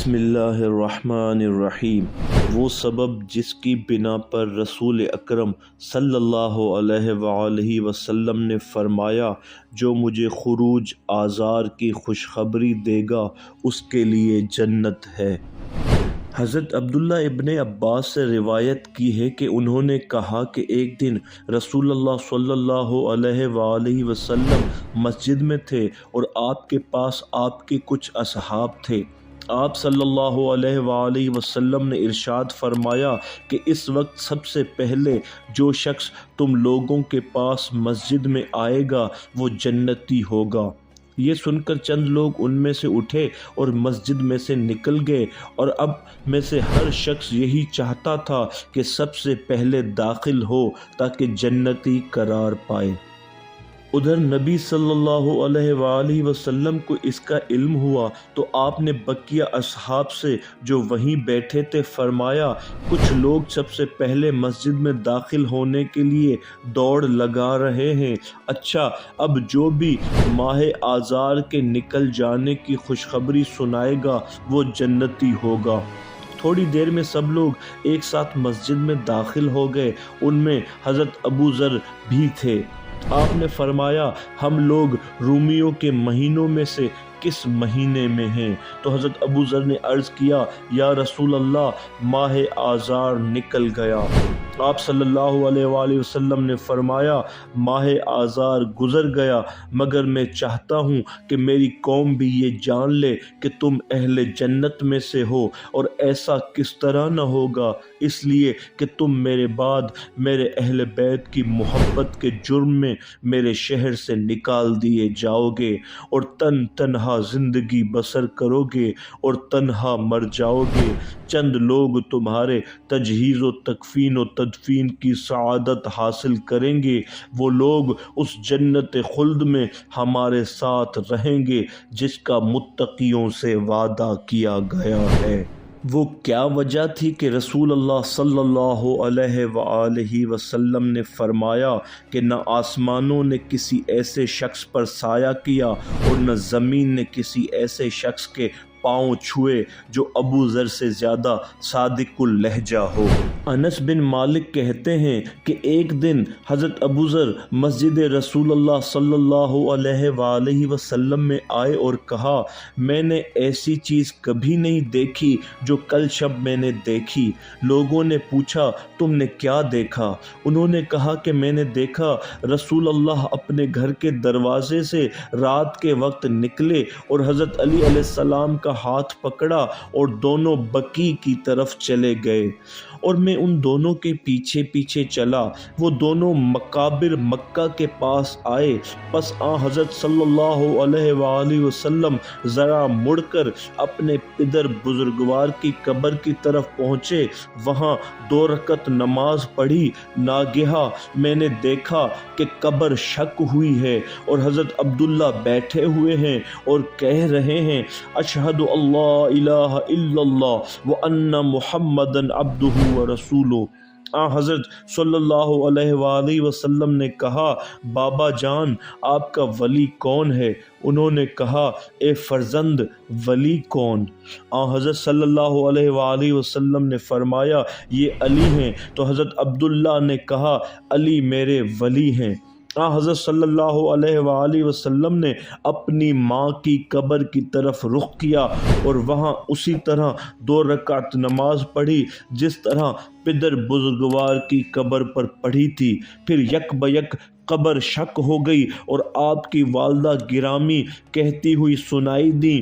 بسم اللہ الرحمن الرحیم۔ وہ سبب جس کی بنا پر رسول اکرم صلی اللہ علیہ وآلہ وسلم نے فرمایا جو مجھے خروج آزار کی خوشخبری دے گا اس کے لیے جنت ہے۔ حضرت عبداللہ ابن عباس سے روایت کی ہے کہ انہوں نے کہا کہ ایک دن رسول اللہ صلی اللہ علیہ وآلہ وسلم مسجد میں تھے اور آپ کے پاس آپ کے کچھ اصحاب تھے۔ آپ صلی اللہ علیہ وآلہ وسلم نے ارشاد فرمایا کہ اس وقت سب سے پہلے جو شخص تم لوگوں کے پاس مسجد میں آئے گا وہ جنتی ہوگا۔ یہ سن کر چند لوگ ان میں سے اٹھے اور مسجد میں سے نکل گئے، اور اب میں سے ہر شخص یہی چاہتا تھا کہ سب سے پہلے داخل ہو تاکہ جنتی قرار پائے۔ ادھر نبی صلی اللہ علیہ وآلہ وسلم کو اس کا علم ہوا تو آپ نے بقیہ اصحاب سے جو وہیں بیٹھے تھے فرمایا، کچھ لوگ سب سے پہلے مسجد میں داخل ہونے کے لیے دوڑ لگا رہے ہیں۔ اچھا، اب جو بھی ماہ آذار کے نکل جانے کی خوشخبری سنائے گا وہ جنتی ہوگا۔ تھوڑی دیر میں سب لوگ ایک ساتھ مسجد میں داخل ہو گئے، ان میں حضرت ابو ذر بھی تھے۔ آپ نے فرمایا، ہم لوگ رومیوں کے مہینوں میں سے کس مہینے میں ہیں؟ تو حضرت ابو ذر نے عرض کیا، یا رسول اللہ، ماہ آذار نکل گیا۔ آپ صلی اللہ علیہ وآلہ وسلم نے فرمایا، ماہ آذار گزر گیا، مگر میں چاہتا ہوں کہ میری قوم بھی یہ جان لے کہ تم اہل جنت میں سے ہو، اور ایسا کس طرح نہ ہوگا، اس لیے کہ تم میرے بعد میرے اہل بیت کی محبت کے جرم میں میرے شہر سے نکال دیے جاؤ گے، اور تنہا زندگی بسر کرو گے اور تنہا مر جاؤ گے۔ چند لوگ تمہارے تجہیز و تکفین و تدفین کی سعادت حاصل کریں گے، وہ لوگ اس جنت خلد میں ہمارے ساتھ رہیں گے جس کا متقیوں سے وعدہ کیا گیا ہے۔ وہ کیا وجہ تھی کہ رسول اللہ صلی اللہ علیہ وآلہ وسلم نے فرمایا کہ نہ آسمانوں نے کسی ایسے شخص پر سایہ کیا اور نہ زمین نے کسی ایسے شخص کے پاؤں چھوئے جو ابو ذر سے زیادہ صادق اللہجہ ہو۔ انس بن مالک کہتے ہیں کہ ایک دن حضرت ابو ذر مسجد رسول اللہ صلی اللہ علیہ وآلہ وسلم میں آئے اور کہا، میں نے ایسی چیز کبھی نہیں دیکھی جو کل شب میں نے دیکھی۔ لوگوں نے پوچھا، تم نے کیا دیکھا؟ انہوں نے کہا کہ میں نے دیکھا رسول اللہ اپنے گھر کے دروازے سے رات کے وقت نکلے اور حضرت علی علیہ السلام کا ہاتھ پکڑا اور دونوں بقیع کی طرف چلے گئے، اور میں ان دونوں کے پیچھے پیچھے چلا۔ وہ دونوں مقابر مکہ کے پاس آئے، پس حضرت صلی اللہ علیہ وآلہ وسلم ذرا مڑ کر اپنے پدر بزرگوار کی قبر کی طرف پہنچے، وہاں 2 رکعت نماز پڑھی۔ ناگہاں میں نے دیکھا کہ قبر شق ہوئی ہے اور حضرت عبداللہ بیٹھے ہوئے ہیں اور کہہ رہے ہیں، اشہد اللہ الہ الا اللہ وان محمدًا عبدہ ورسولہ۔ حضرت صلی اللہ علیہ وآلہ وسلم نے کہا، بابا جان، آپ کا ولی کون ہے؟ انہوں نے کہا، اے فرزند، ولی کون؟ حضرت صلی اللہ علیہ وآلہ وسلم نے فرمایا، یہ علی ہیں۔ تو حضرت عبداللہ نے کہا، علی میرے ولی ہیں۔ حضرت صلی اللہ علیہ وآلہ وسلم نے اپنی ماں کی قبر کی طرف رخ کیا اور وہاں اسی طرح 2 رکعت نماز پڑھی جس طرح پدر بزرگوار کی قبر پر پڑھی تھی۔ پھر یک بیک قبر شق ہو گئی اور آپ کی والدہ گرامی کہتی ہوئی سنائی دیں،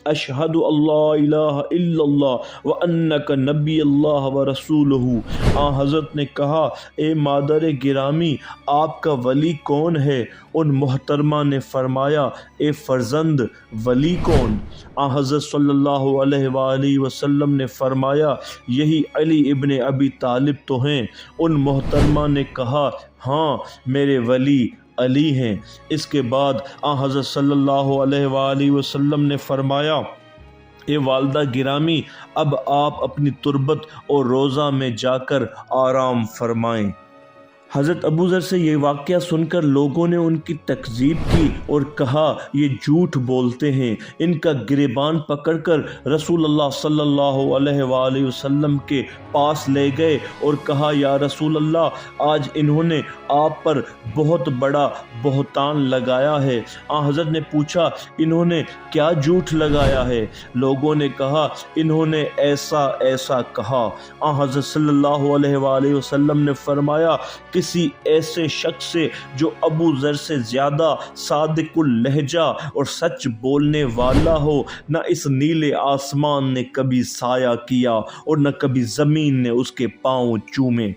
اشہد اللہ الہ الا اللہ وانک نبی اللہ ورسولہ۔ حضرت نے کہا، اے مادر گرامی، آپ کا ولی کون ہے؟ ان محترمہ نے فرمایا، اے فرزند، ولی کون؟ حضرت صلی اللہ علیہ وآلہ وسلم نے فرمایا، یہی علی ابن ابی طالب تو ہیں۔ ان محترمہ نے کہا، ہاں، میرے ولی علی ہیں۔ اس کے بعد حضرت صلی اللہ علیہ وآلہ وسلم نے فرمایا، اے والدہ گرامی، اب آپ اپنی تربت اور روضہ میں جا کر آرام فرمائیں۔ حضرت ابو ذر سے یہ واقعہ سن کر لوگوں نے ان کی تکذیب کی اور کہا یہ جھوٹ بولتے ہیں۔ ان کا گریبان پکڑ کر رسول اللہ صلی اللہ علیہ وآلہ وسلم کے پاس لے گئے اور کہا یا رسول اللہ آج انہوں نے آپ پر بہت بڑا بہتان لگایا ہے۔ حضرت نے پوچھا انہوں نے کیا جھوٹ لگایا ہے؟ لوگوں نے کہا انہوں نے ایسا ایسا کہا۔ حضرت صلی اللہ علیہ وآلہ وسلم نے فرمایا کسی ایسے شخص سے جو ابو ذر سے زیادہ صادق اللہجہ اور سچ بولنے والا ہو، نہ اس نیلے آسمان نے کبھی سایہ کیا اور نہ کبھی زمین نے اس کے پاؤں چومے۔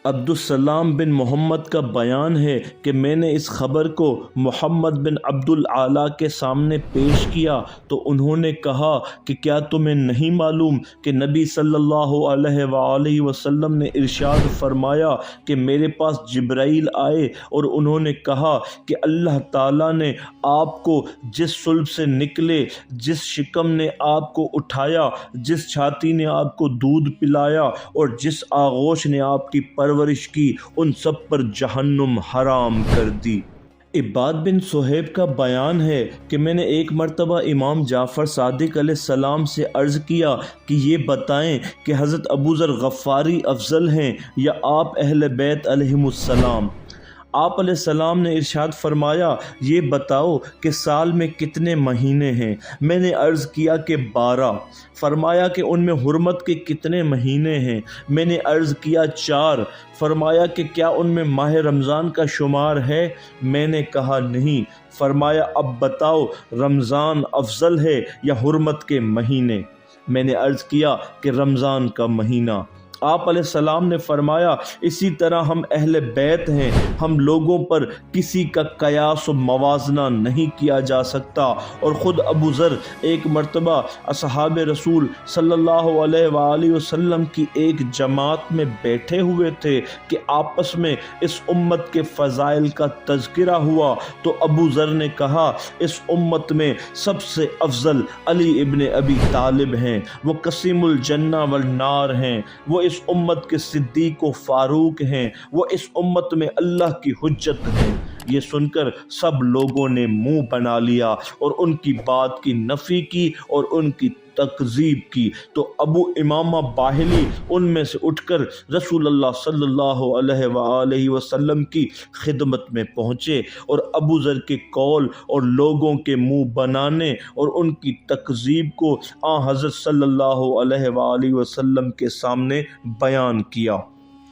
عبدالسلام بن محمد کا بیان ہے کہ میں نے اس خبر کو محمد بن عبد العالی کے سامنے پیش کیا تو انہوں نے کہا کہ کیا تمہیں نہیں معلوم کہ نبی صلی اللہ علیہ وآلہ وسلم نے ارشاد فرمایا کہ میرے پاس جبرائیل آئے اور انہوں نے کہا کہ اللہ تعالیٰ نے آپ کو جس صلب سے نکلے، جس شکم نے آپ کو اٹھایا، جس چھاتی نے آپ کو دودھ پلایا اور جس آغوش نے آپ کی پرورش کی، ان سب پر جہنم حرام کر دی۔ عباد بن صہیب کا بیان ہے کہ میں نے ایک مرتبہ امام جعفر صادق علیہ السلام سے عرض کیا کہ یہ بتائیں کہ حضرت ابو ذر غفاری افضل ہیں یا آپ اہل بیت علیہم السلام؟ آپ علیہ السلام نے ارشاد فرمایا یہ بتاؤ کہ سال میں کتنے مہینے ہیں؟ میں نے عرض کیا کہ 12۔ فرمایا کہ ان میں حرمت کے کتنے مہینے ہیں؟ میں نے عرض کیا 4۔ فرمایا کہ کیا ان میں ماہ رمضان کا شمار ہے؟ میں نے کہا نہیں۔ فرمایا اب بتاؤ رمضان افضل ہے یا حرمت کے مہینے؟ میں نے عرض کیا کہ رمضان کا مہینہ۔ آپ علیہ السلام نے فرمایا اسی طرح ہم اہل بیت ہیں، ہم لوگوں پر کسی کا قیاس و موازنہ نہیں کیا جا سکتا۔ اور خود ابو ذر ایک مرتبہ اصحاب رسول صلی اللہ علیہ وآلہ وسلم کی ایک جماعت میں بیٹھے ہوئے تھے کہ آپس میں اس امت کے فضائل کا تذکرہ ہوا تو ابو ذر نے کہا اس امت میں سب سے افضل علی ابن ابی طالب ہیں، وہ قسیم الجنہ والنار ہیں، وہ اس امت کے صدیق و فاروق ہیں، وہ اس امت میں اللہ کی حجت ہیں۔ یہ سن کر سب لوگوں نے منہ بنا لیا اور ان کی بات کی نفی کی اور ان کی تکذیب کی تو ابو امامہ باہلی ان میں سے اٹھ کر رسول اللہ صلی اللہ علیہ وآلہ وسلم کی خدمت میں پہنچے اور ابو ذر کے قول اور لوگوں کے منہ بنانے اور ان کی تکذیب کو حضرت صلی اللہ علیہ وآلہ وسلم کے سامنے بیان کیا۔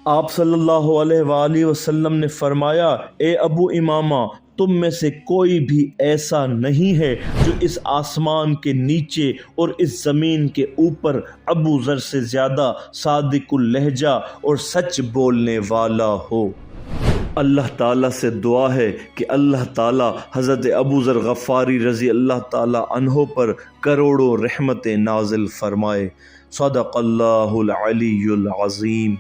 آپ صلی اللہ علیہ وآلہ وسلم نے فرمایا اے ابو امامہ تم میں سے کوئی بھی ایسا نہیں ہے جو اس آسمان کے نیچے اور اس زمین کے اوپر ابو ذر سے زیادہ صادق اللہجہ اور سچ بولنے والا ہو۔ اللہ تعالیٰ سے دعا ہے کہ اللہ تعالیٰ حضرت ابو ذر غفاری رضی اللہ تعالیٰ عنہ پر کروڑوں رحمتیں نازل فرمائے۔ صدق اللہ العلی العظیم۔